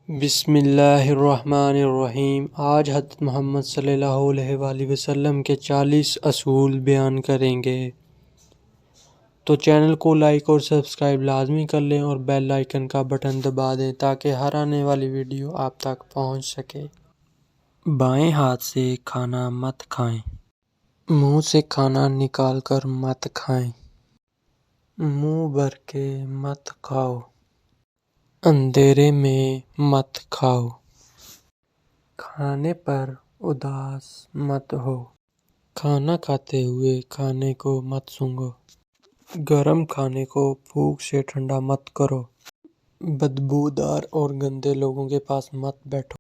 بسم اللہ الرحمن الرحیم۔ آج حضرت محمد صلی اللہ علیہ وآلہ وسلم کے 40 اصول بیان کریں گے، تو چینل کو لائک اور سبسکرائب لازمی کر لیں اور بیل آئیکن کا بٹن دبا دیں تاکہ ہر آنے والی ویڈیو آپ تک پہنچ سکے۔ بائیں ہاتھ سے کھانا مت کھائیں، منہ سے کھانا نکال کر مت کھائیں، منہ بھر کے مت کھاؤ، اندھیرے میں مت کھاؤ، کھانے پر اداس مت ہو، کھانا کھاتے ہوئے کھانے کو مت سونگھو، گرم کھانے کو پھونک سے ٹھنڈا مت کرو، بدبودار اور گندے لوگوں کے پاس مت بیٹھو،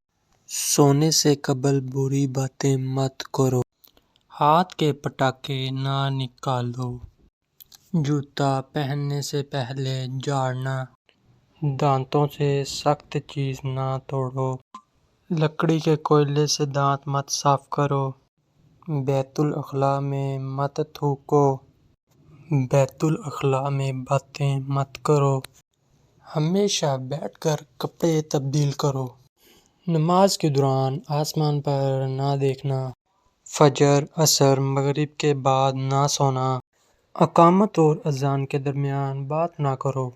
سونے سے قبل بری باتیں مت کرو، ہاتھ کے پٹاخے نہ نکالو، جوتا پہننے سے پہلے جھاڑنا، دانتوں سے سخت چیز نہ توڑو، لکڑی کے کوئلے سے دانت مت صاف کرو، بیت الخلاء میں مت تھوکو، بیت الخلاء میں باتیں مت کرو، ہمیشہ بیٹھ کر کپڑے تبدیل کرو، نماز کے دوران آسمان پر نہ دیکھنا، فجر، عصر، مغرب کے بعد نہ سونا، اقامت اور اذان کے درمیان بات نہ کرو،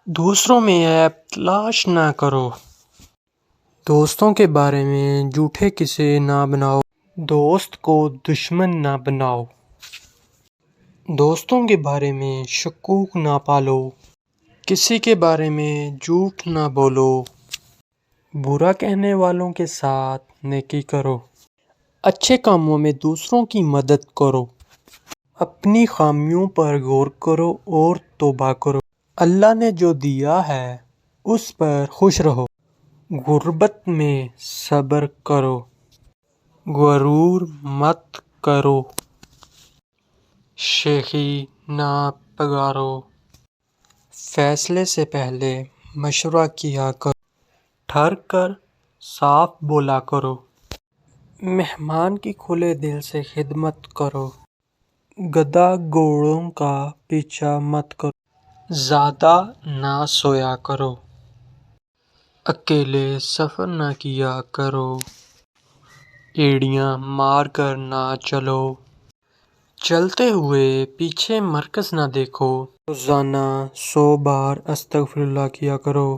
دوسروں میں عیب تلاش نہ کرو، دوستوں کے بارے میں جھوٹے قصے نہ بناؤ، دوست کو دشمن نہ بناؤ، دوستوں کے بارے میں شکوک نہ پالو، کسی کے بارے میں جھوٹ نہ بولو، برا کہنے والوں کے ساتھ نیکی کرو، اچھے کاموں میں دوسروں کی مدد کرو، اپنی خامیوں پر غور کرو اور توبہ کرو، اللہ نے جو دیا ہے اس پر خوش رہو، غربت میں صبر کرو، غرور مت کرو، شیخی نہ پکارو، فیصلے سے پہلے مشورہ کیا کرو، ٹھہر کر صاف بولا کرو، مہمان کی کھلے دل سے خدمت کرو، گدھا گھوڑوں کا پیچھا مت کرو، زیادہ نہ سویا کرو، اکیلے سفر نہ کیا کرو، ایڑیاں مار کر نہ چلو، چلتے ہوئے پیچھے مرکز نہ دیکھو، روزانہ 100 بار استغفر اللہ کیا کرو۔